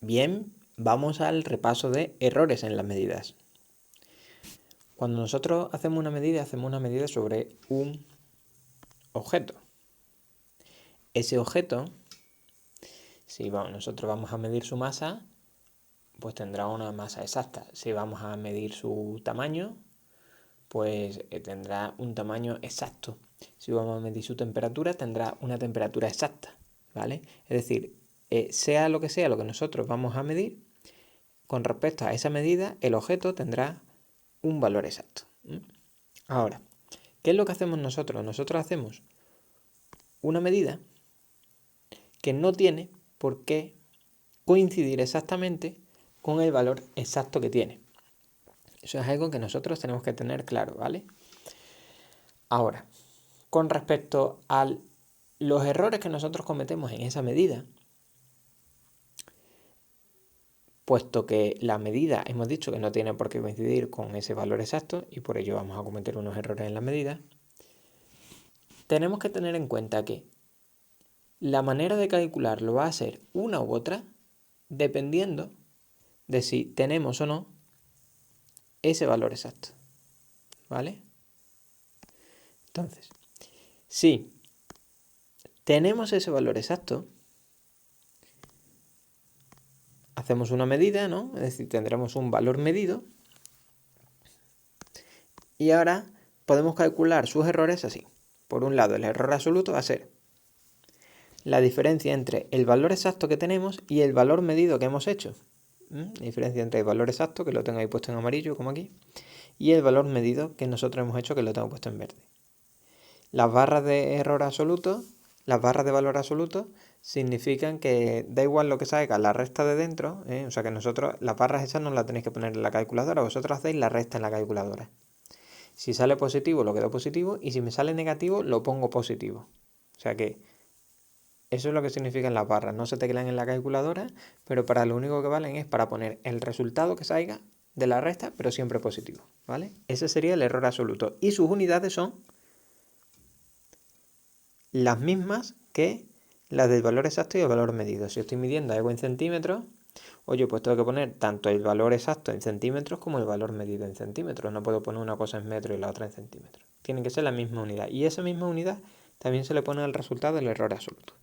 Bien, vamos al repaso de errores en las medidas. Cuando nosotros hacemos una medida sobre un objeto. Ese objeto, si nosotros vamos a medir su masa, pues tendrá una masa exacta. Si vamos a medir su tamaño, pues tendrá un tamaño exacto. Si vamos a medir su temperatura, tendrá una temperatura exacta, ¿vale? Es decir, sea lo que nosotros vamos a medir, con respecto a esa medida, el objeto tendrá un valor exacto. Ahora, ¿qué es lo que hacemos nosotros? Nosotros hacemos una medida que no tiene por qué coincidir exactamente con el valor exacto que tiene. Eso es algo que nosotros tenemos que tener claro, ¿vale? Ahora, con respecto a los errores que nosotros cometemos en esa medida, puesto que la medida hemos dicho que no tiene por qué coincidir con ese valor exacto y por ello vamos a cometer unos errores en la medida, tenemos que tener en cuenta que la manera de calcularlo va a ser una u otra dependiendo de si tenemos o no ese valor exacto, ¿vale? Entonces, si tenemos ese valor exacto, hacemos una medida, ¿no? Es decir, tendremos un valor medido y ahora podemos calcular sus errores así. Por un lado, el error absoluto va a ser la diferencia entre el valor exacto que tenemos y el valor medido que hemos hecho. La diferencia entre el valor exacto, que lo tengo ahí puesto en amarillo, como aquí, y el valor medido que nosotros hemos hecho, que lo tengo puesto en verde. Las barras de error absoluto, las barras de valor absoluto, significan que da igual lo que salga la resta de dentro, o sea que nosotros las barras esas no las tenéis que poner en la calculadora, vosotros hacéis la resta en la calculadora. Si sale positivo lo quedo positivo y si me sale negativo lo pongo positivo. O sea que eso es lo que significan las barras, no se teclean en la calculadora, pero para lo único que valen es para poner el resultado que salga de la resta, pero siempre positivo, ¿vale? Ese sería el error absoluto. Y sus unidades son las mismas que las del valor exacto y el valor medido. Si estoy midiendo algo en centímetros, oye, pues tengo que poner tanto el valor exacto en centímetros como el valor medido en centímetros. No puedo poner una cosa en metros y la otra en centímetros. Tienen que ser la misma unidad. Y esa misma unidad también se le pone al resultado del error absoluto.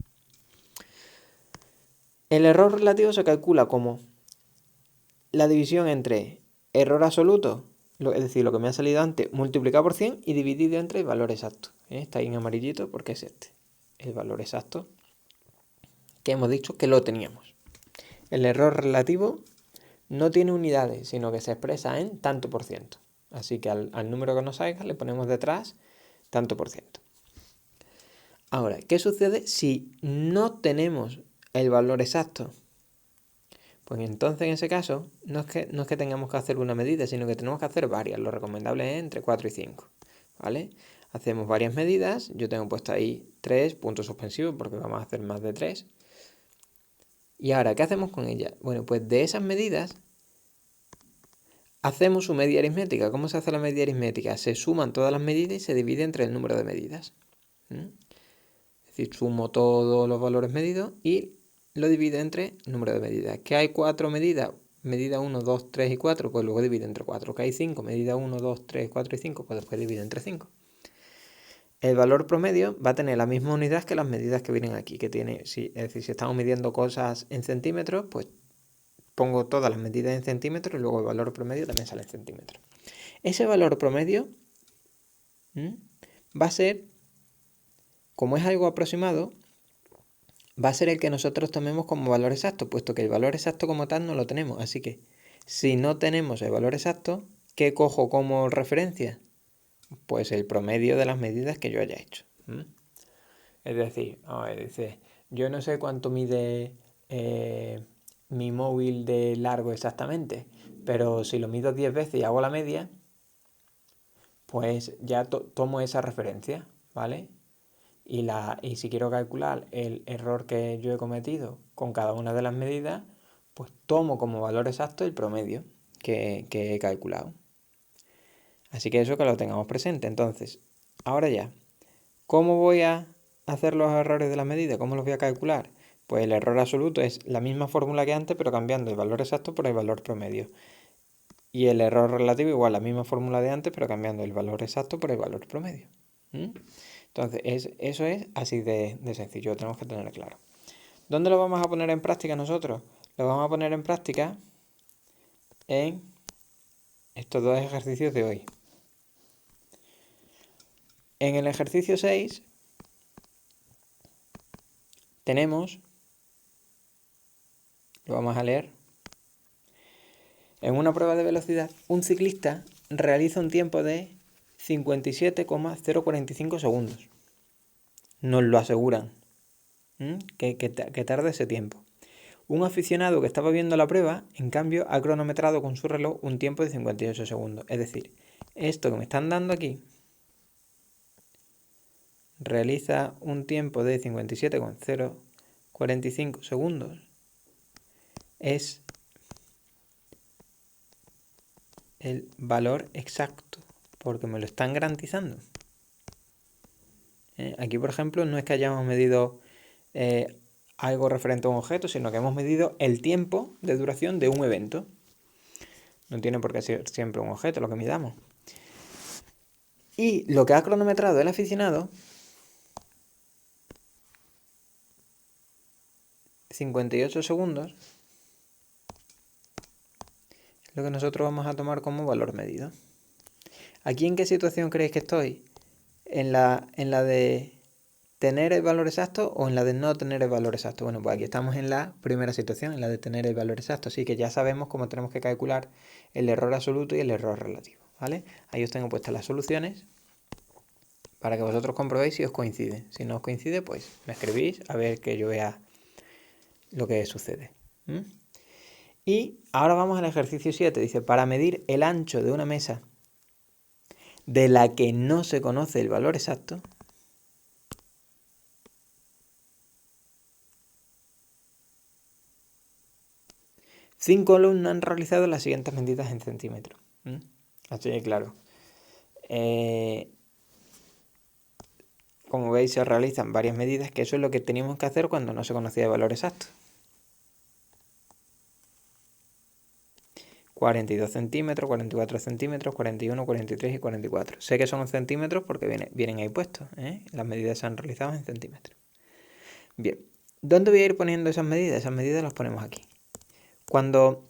El error relativo se calcula como la división entre error absoluto, es decir, lo que me ha salido antes, multiplicado por 100 y dividido entre el valor exacto. Está ahí en amarillito porque es este, el valor exacto que hemos dicho que lo teníamos. El error relativo no tiene unidades, sino que se expresa en tanto por ciento. Así que al número que nos salga le ponemos detrás tanto por ciento. Ahora, ¿qué sucede si no tenemos el valor exacto? Pues entonces en ese caso no es que tengamos que hacer una medida, sino que tenemos que hacer varias. Lo recomendable es entre 4 y 5. ¿Vale? Hacemos varias medidas. Yo tengo puesto ahí 3 puntos suspensivos porque vamos a hacer más de 3. Y ahora, ¿qué hacemos con ellas? Bueno, pues de esas medidas hacemos su media aritmética. ¿Cómo se hace la media aritmética? Se suman todas las medidas y se divide entre el número de medidas. Es decir, sumo todos los valores medidos y lo divido entre el número de medidas. ¿Que hay 4 medidas? Medida 1, 2, 3 y 4, pues luego divide entre 4. ¿Que hay 5? Medida 1, 2, 3, 4 y 5, pues después divide entre 5. El valor promedio va a tener la misma unidad que las medidas que vienen aquí, que tiene, es decir, si estamos midiendo cosas en centímetros, pues pongo todas las medidas en centímetros y luego el valor promedio también sale en centímetros. Ese valor promedio va a ser, como es algo aproximado, va a ser el que nosotros tomemos como valor exacto, puesto que el valor exacto como tal no lo tenemos. Así que si no tenemos el valor exacto, ¿qué cojo como referencia? Pues el promedio de las medidas que yo haya hecho. Es decir, dice, yo no sé cuánto mide mi móvil de largo exactamente, pero si lo mido 10 veces y hago la media, pues ya tomo esa referencia, ¿vale? Y si quiero calcular el error que yo he cometido con cada una de las medidas, pues tomo como valor exacto el promedio que he calculado. Así que eso que lo tengamos presente. Entonces, ahora ya, ¿cómo voy a hacer los errores de la medida? ¿Cómo los voy a calcular? Pues el error absoluto es la misma fórmula que antes, pero cambiando el valor exacto por el valor promedio. Y el error relativo igual, la misma fórmula de antes, pero cambiando el valor exacto por el valor promedio. Entonces, eso es así de sencillo, lo tenemos que tener claro. ¿Dónde lo vamos a poner en práctica nosotros? Lo vamos a poner en práctica en estos dos ejercicios de hoy. En el ejercicio 6 tenemos, lo vamos a leer, en una prueba de velocidad, un ciclista realiza un tiempo de 57,045 segundos. Nos lo aseguran, que tarde ese tiempo. Un aficionado que estaba viendo la prueba, en cambio, ha cronometrado con su reloj un tiempo de 58 segundos. Es decir, esto que me están dando aquí realiza un tiempo de 57,045 segundos. Es el valor exacto, porque me lo están garantizando. Aquí, por ejemplo, no es que hayamos medido algo referente a un objeto, sino que hemos medido el tiempo de duración de un evento. No tiene por qué ser siempre un objeto lo que midamos. Y lo que ha cronometrado el aficionado, 58 segundos, es lo que nosotros vamos a tomar como valor medido. ¿Aquí en qué situación creéis que estoy? ¿En la de tener el valor exacto o en la de no tener el valor exacto? Bueno, pues aquí estamos en la primera situación, en la de tener el valor exacto. Así que ya sabemos cómo tenemos que calcular el error absoluto y el error relativo, ¿vale? Ahí os tengo puestas las soluciones para que vosotros comprobéis si os coincide. Si no os coincide, pues me escribís a ver que yo vea lo que sucede. Y ahora vamos al ejercicio 7. Dice, para medir el ancho de una mesa de la que no se conoce el valor exacto, cinco alumnos han realizado las siguientes medidas en centímetros. Así de claro. Como veis, se realizan varias medidas, que eso es lo que teníamos que hacer cuando no se conocía el valor exacto. 42 centímetros, 44 centímetros, 41, 43 y 44. Sé que son en centímetros porque vienen ahí puestos. Las medidas se han realizado en centímetros. Bien, ¿dónde voy a ir poniendo esas medidas? Esas medidas las ponemos aquí. Cuando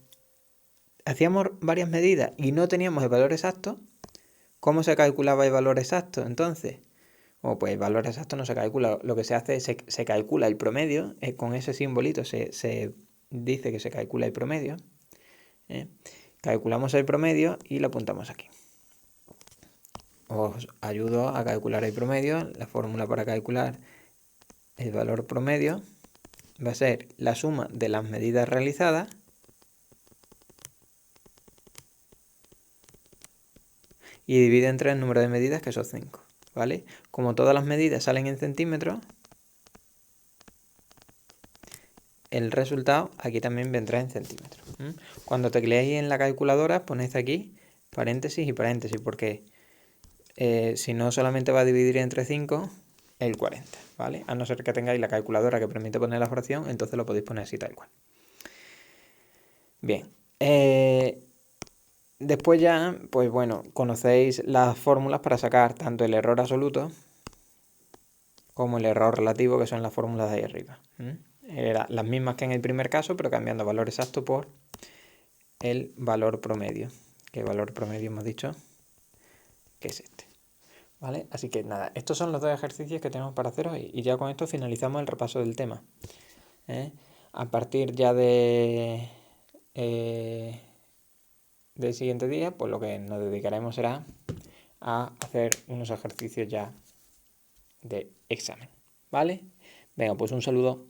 hacíamos varias medidas y no teníamos el valor exacto, ¿cómo se calculaba el valor exacto? Entonces, pues el valor exacto no se calcula. Lo que se hace es se calcula el promedio. Con ese simbolito se dice que se calcula el promedio. Calculamos el promedio y lo apuntamos aquí. Os ayudo a calcular el promedio. La fórmula para calcular el valor promedio va a ser la suma de las medidas realizadas y divide entre el número de medidas, que son 5. ¿Vale? Como todas las medidas salen en centímetros, el resultado aquí también vendrá en centímetros. Cuando tecleáis en la calculadora, ponéis aquí paréntesis y paréntesis, porque si no solamente va a dividir entre 5 el 40, ¿vale? A no ser que tengáis la calculadora que permite poner la fracción, entonces lo podéis poner así tal cual. Bien. Después ya, pues bueno, conocéis las fórmulas para sacar tanto el error absoluto como el error relativo, que son las fórmulas de ahí arriba. Eran las mismas que en el primer caso, pero cambiando el valor exacto por el valor promedio. Que el valor promedio hemos dicho que es este. ¿Vale? Así que nada, estos son los dos ejercicios que tenemos para hacer hoy. Y ya con esto finalizamos el repaso del tema. A partir ya del siguiente día, pues lo que nos dedicaremos será a hacer unos ejercicios ya de examen. ¿Vale? Venga, pues un saludo.